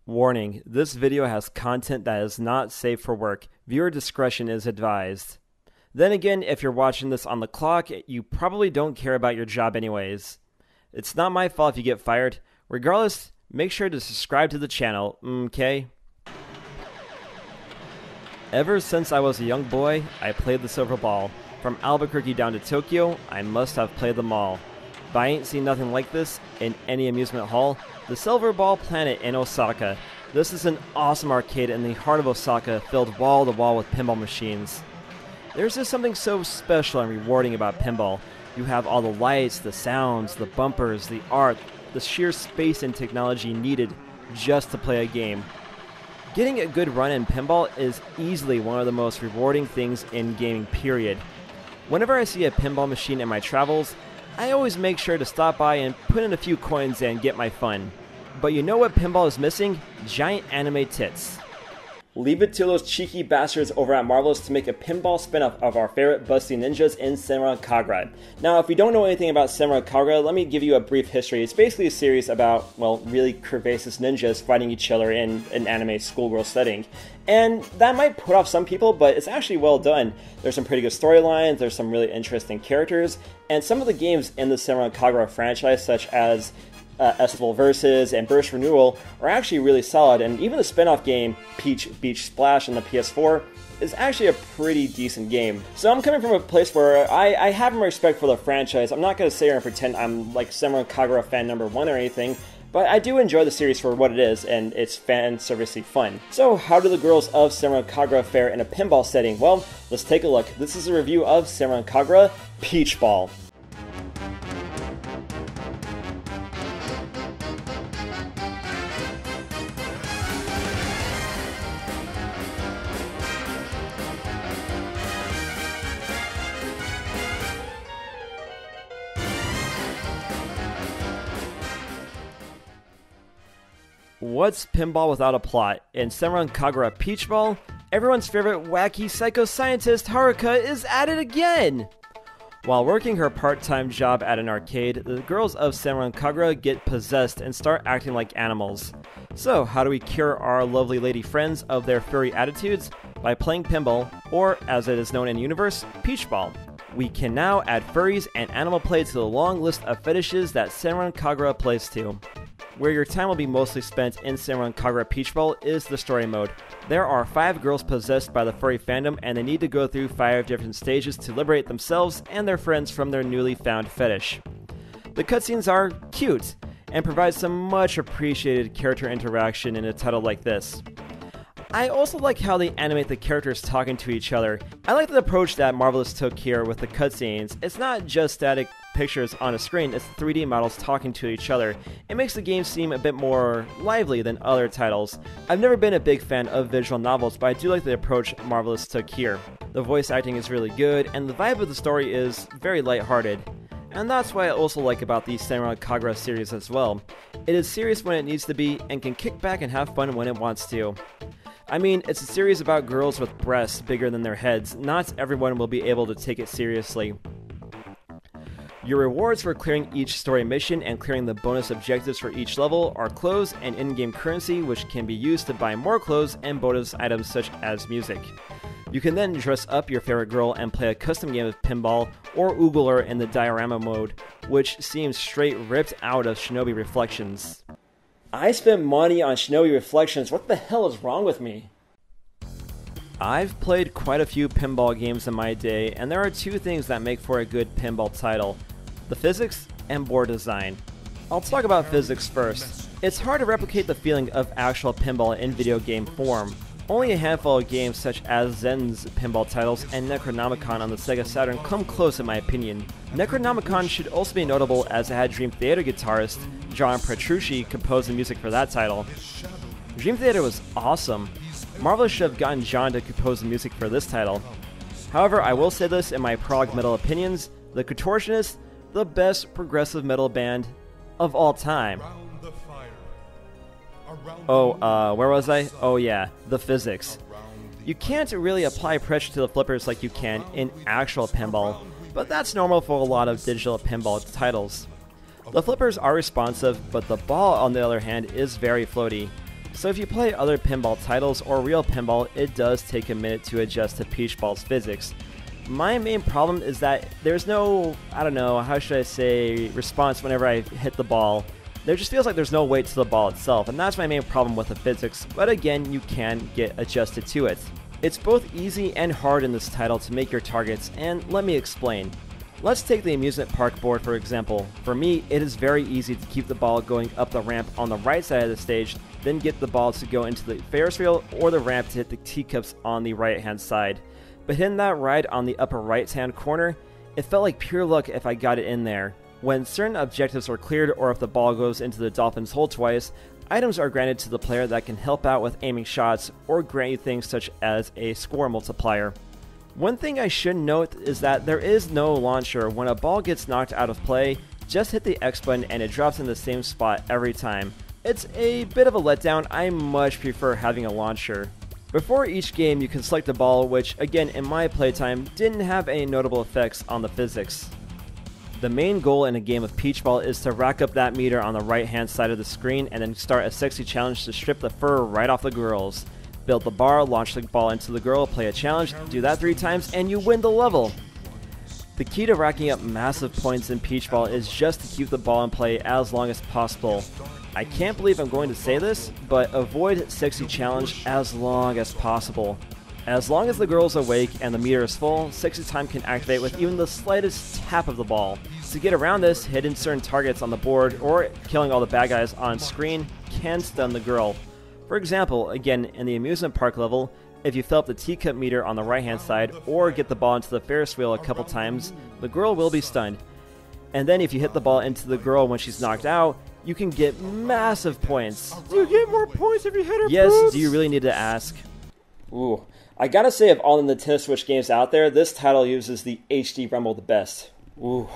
Warning, this video has content that is not safe for work. Viewer discretion is advised. Then again, if you're watching this on the clock, you probably don't care about your job anyways. It's not my fault if you get fired. Regardless, make sure to subscribe to the channel, okay? Ever since I was a young boy, I played the silver ball. From Albuquerque down to Tokyo, I must have played them all. But I ain't seen nothing like this in any amusement hall. The Silver Ball Planet in Osaka. This is an awesome arcade in the heart of Osaka, filled wall to wall with pinball machines. There's just something so special and rewarding about pinball. You have all the lights, the sounds, the bumpers, the art, the sheer space and technology needed just to play a game. Getting a good run in pinball is easily one of the most rewarding things in gaming, period. Whenever I see a pinball machine in my travels, I always make sure to stop by and put in a few coins and get my fun. But you know what pinball is missing? Giant anime tits. Leave it to those cheeky bastards over at Marvelous to make a pinball spin-off of our favorite busty ninjas in Senran Kagura. Now, if you don't know anything about Senran Kagura, let me give you a brief history. It's basically a series about, well, really curvaceous ninjas fighting each other in an anime schoolgirl setting. And that might put off some people, but it's actually well done. There's some pretty good storylines, there's some really interesting characters, and some of the games in the Senran Kagura franchise, such as Nsfw Versus and Burst Renewal, are actually really solid, and even the spin-off game, Peach Beach Splash on the PS4, is actually a pretty decent game. So I'm coming from a place where I have my respect for the franchise. I'm not going to sit here and pretend I'm like Senran Kagura fan number one or anything, but I do enjoy the series for what it is, and it's fan-servicey fun. So how do the girls of Senran Kagura fare in a pinball setting? Well, let's take a look. This is a review of Senran Kagura Peach Ball. What's pinball without a plot? In Senran Kagura Peach Ball, everyone's favorite wacky psycho scientist Haruka is at it again! While working her part-time job at an arcade, the girls of Senran Kagura get possessed and start acting like animals. So, how do we cure our lovely lady friends of their furry attitudes? By playing pinball, or as it is known in universe, Peach Ball. We can now add furries and animal play to the long list of fetishes that Senran Kagura plays to. Where your time will be mostly spent in Senran Kagura Peach Ball is the story mode. There are 5 girls possessed by the furry fandom, and they need to go through 5 different stages to liberate themselves and their friends from their newly found fetish. The cutscenes are cute, and provide some much appreciated character interaction in a title like this. I also like how they animate the characters talking to each other. I like the approach that Marvelous took here with the cutscenes. It's not just static pictures on a screen, it's 3D models talking to each other. It makes the game seem a bit more lively than other titles. I've never been a big fan of visual novels, but I do like the approach Marvelous took here. The voice acting is really good, and the vibe of the story is very lighthearted. And that's what I also like about the Senran Kagura series as well. It is serious when it needs to be, and can kick back and have fun when it wants to. I mean, it's a series about girls with breasts bigger than their heads. Not everyone will be able to take it seriously. Your rewards for clearing each story mission and clearing the bonus objectives for each level are clothes and in-game currency, which can be used to buy more clothes and bonus items such as music. You can then dress up your favorite girl and play a custom game of pinball or oogler in the diorama mode, which seems straight ripped out of Shinobi Reflections. I spent money on Shinobi Reflections. What the hell is wrong with me? I've played quite a few pinball games in my day, and there are 2 things that make for a good pinball title: the physics and board design. I'll talk about physics first. It's hard to replicate the feeling of actual pinball in video game form. Only a handful of games such as Zen's pinball titles and Necronomicon on the Sega Saturn come close in my opinion. Necronomicon should also be notable as it had Dream Theater guitarist John Petrucci compose the music for that title. Dream Theater was awesome. Marvelous should have gotten John to compose the music for this title. However, I will say this in my prog metal opinions: The Contortionists, the best progressive metal band of all time. Where was I? Oh yeah, the physics. You can't really apply pressure to the flippers like you can in actual pinball, but that's normal for a lot of digital pinball titles. The flippers are responsive, but the ball, on the other hand, is very floaty. So if you play other pinball titles or real pinball, it does take a minute to adjust to Peach Ball's physics. My main problem is that there's no, I don't know, how should I say, response whenever I hit the ball. There just feels like there's no weight to the ball itself, and that's my main problem with the physics, but again, you can get adjusted to it. It's both easy and hard in this title to make your targets, and let me explain. Let's take the amusement park board for example. For me, it is very easy to keep the ball going up the ramp on the right side of the stage, then get the ball to go into the Ferris wheel or the ramp to hit the teacups on the right hand side. But hitting that ride on the upper right hand corner, it felt like pure luck if I got it in there. When certain objectives are cleared or if the ball goes into the dolphin's hole twice, items are granted to the player that can help out with aiming shots or grant you things such as a score multiplier. One thing I should note is that there is no launcher. When a ball gets knocked out of play, just hit the X button and it drops in the same spot every time. It's a bit of a letdown. I much prefer having a launcher. Before each game you can select a ball, which again in my playtime didn't have any notable effects on the physics. The main goal in a game of Peach Ball is to rack up that meter on the right hand side of the screen and then start a sexy challenge to strip the fur right off the girls. Build the bar, launch the ball into the girl, play a challenge, do that 3 times, and you win the level! The key to racking up massive points in Peach Ball is just to keep the ball in play as long as possible. I can't believe I'm going to say this, but avoid sexy challenge as long as possible. As long as the girl is awake and the meter is full, sexy time can activate with even the slightest tap of the ball. To get around this, hitting certain targets on the board or killing all the bad guys on screen can stun the girl. For example, again in the amusement park level, if you fill up the teacup meter on the right hand side or get the ball into the Ferris wheel a couple times, the girl will be stunned. And then if you hit the ball into the girl when she's knocked out, you can get massive points. Do you get more points if you hit her? Yes, boobs? do you really need to ask? Ooh, I gotta say of all the Nintendo Switch games out there, this title uses the HD Rumble the best. Ooh.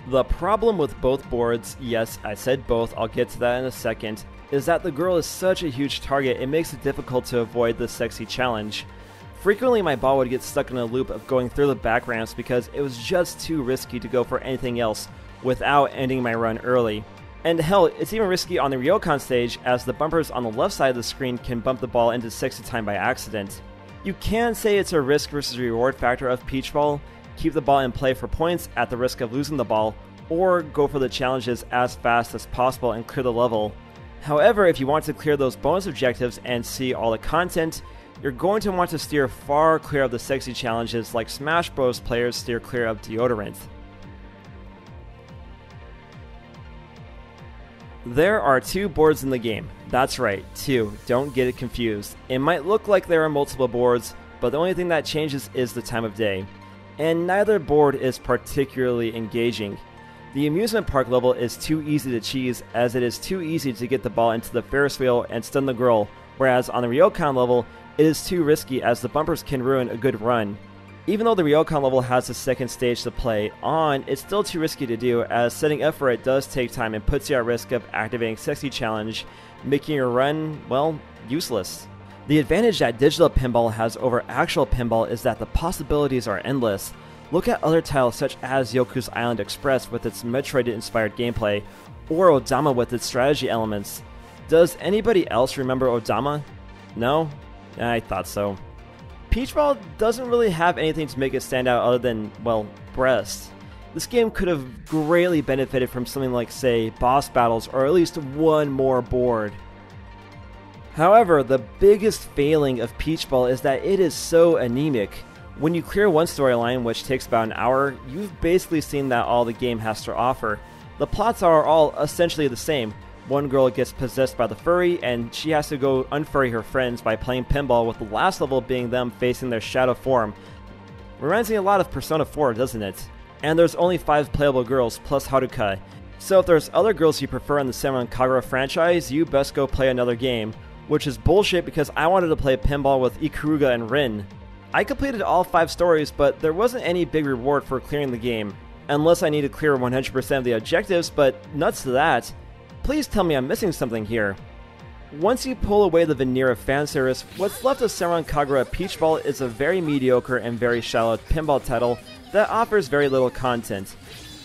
The problem with both boards, yes, I said both, I'll get to that in a second, is that the girl is such a huge target it makes it difficult to avoid the sexy challenge. Frequently my ball would get stuck in a loop of going through the back ramps because it was just too risky to go for anything else without ending my run early. And hell, it's even risky on the Ryokan stage as the bumpers on the left side of the screen can bump the ball into sexy time by accident. You can say it's a risk versus reward factor of Peach Ball, keep the ball in play for points at the risk of losing the ball, or go for the challenges as fast as possible and clear the level. However, if you want to clear those bonus objectives and see all the content, you're going to want to steer far clear of the sexy challenges like Smash Bros. Players steer clear of deodorant. There are 2 boards in the game. That's right, 2. Don't get it confused. It might look like there are multiple boards, but the only thing that changes is the time of day. And neither board is particularly engaging. The amusement park level is too easy to cheese as it is too easy to get the ball into the Ferris wheel and stun the girl, whereas on the Ryokan level, it is too risky as the bumpers can ruin a good run. Even though the Ryokan level has a second stage to play on, it's still too risky to do as setting up for it does take time and puts you at risk of activating Sexy Challenge, making your run, well, useless. The advantage that digital pinball has over actual pinball is that the possibilities are endless. Look at other titles such as Yoku's Island Express with its Metroid-inspired gameplay, or Odama with its strategy elements. Does anybody else remember Odama? No? I thought so. Peach Ball doesn't really have anything to make it stand out other than, well, breasts. This game could have greatly benefited from something like, say, boss battles or at least one more board. However, the biggest failing of Peach Ball is that it is so anemic. When you clear one storyline, which takes about an hour, you've basically seen that all the game has to offer. The plots are all essentially the same. One girl gets possessed by the furry, and she has to go unfurry her friends by playing pinball, with the last level being them facing their shadow form. Reminds me a lot of Persona 4, doesn't it? And there's only 5 playable girls, plus Haruka. So if there's other girls you prefer in the Senran Kagura franchise, you best go play another game. Which is bullshit because I wanted to play pinball with Ikaruga and Rin. I completed all 5 stories, but there wasn't any big reward for clearing the game. Unless I need to clear 100% of the objectives, but nuts to that. Please tell me I'm missing something here. Once you pull away the veneer of fanservice, what's left of Senran Kagura Peach Ball is a very mediocre and very shallow pinball title that offers very little content.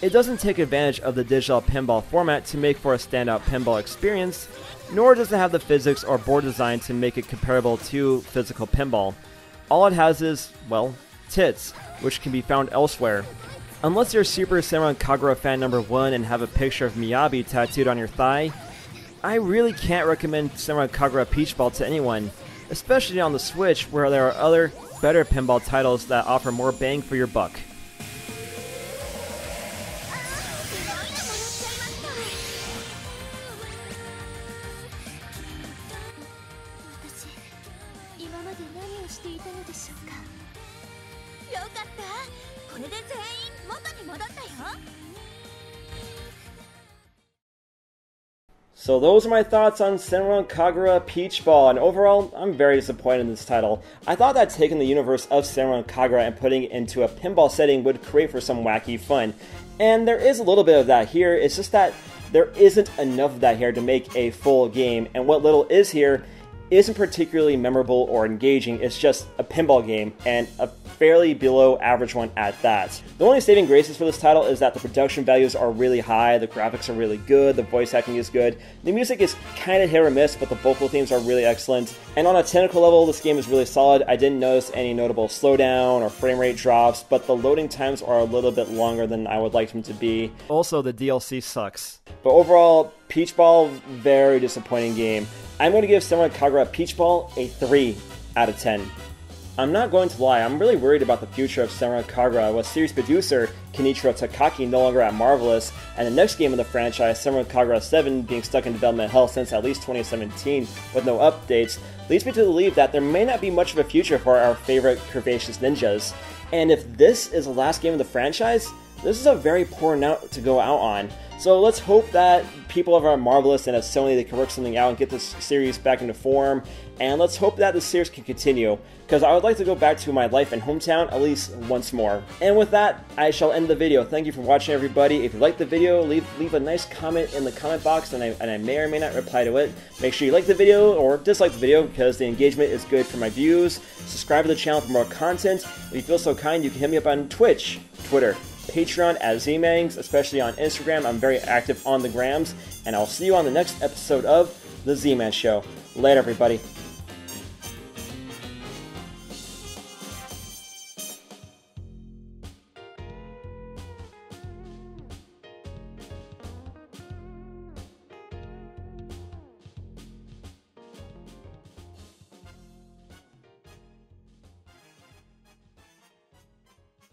It doesn't take advantage of the digital pinball format to make for a standout pinball experience, nor does it have the physics or board design to make it comparable to physical pinball. All it has is, well, tits, which can be found elsewhere. Unless you're Super Senran Kagura fan number 1 and have a picture of Miyabi tattooed on your thigh, I really can't recommend Senran Kagura Peach Ball to anyone, especially on the Switch where there are other, better pinball titles that offer more bang for your buck. So those are my thoughts on Senran Kagura Peach Ball, and overall, I'm very disappointed in this title. I thought that taking the universe of Senran Kagura and putting it into a pinball setting would create for some wacky fun. And there is a little bit of that here, it's just that there isn't enough of that here to make a full game, and what little is here isn't particularly memorable or engaging. It's just a pinball game, and a fairly below average one at that. The only saving graces for this title is that the production values are really high, the graphics are really good, the voice acting is good, the music is kind of hit or miss, but the vocal themes are really excellent, and on a technical level this game is really solid. I didn't notice any notable slowdown or frame rate drops, but the loading times are a little bit longer than I would like them to be. Also, the DLC sucks. But overall, Peach Ball, very disappointing game. I'm going to give Senran Kagura Peach Ball a 3 out of 10. I'm not going to lie, I'm really worried about the future of Senran Kagura with series producer Kenichiro Takaki no longer at Marvelous, and the next game in the franchise, Senran Kagura 7, being stuck in development hell since at least 2017 with no updates, leads me to believe that there may not be much of a future for our favorite curvaceous ninjas. And if this is the last game of the franchise, this is a very poor note to go out on. So let's hope that people over at Marvelous and at Sony, they can work something out and get this series back into form. And let's hope that this series can continue, because I would like to go back to my life and hometown at least once more. And with that, I shall end the video. Thank you for watching, everybody. If you liked the video, leave a nice comment in the comment box, and I may or may not reply to it. Make sure you like the video or dislike the video, because the engagement is good for my views. Subscribe to the channel for more content. If you feel so kind, you can hit me up on Twitch, Twitter, Patreon at Zmangs, especially on Instagram. I'm very active on the grams, and I'll see you on the next episode of The Z-Man Show. Later, everybody.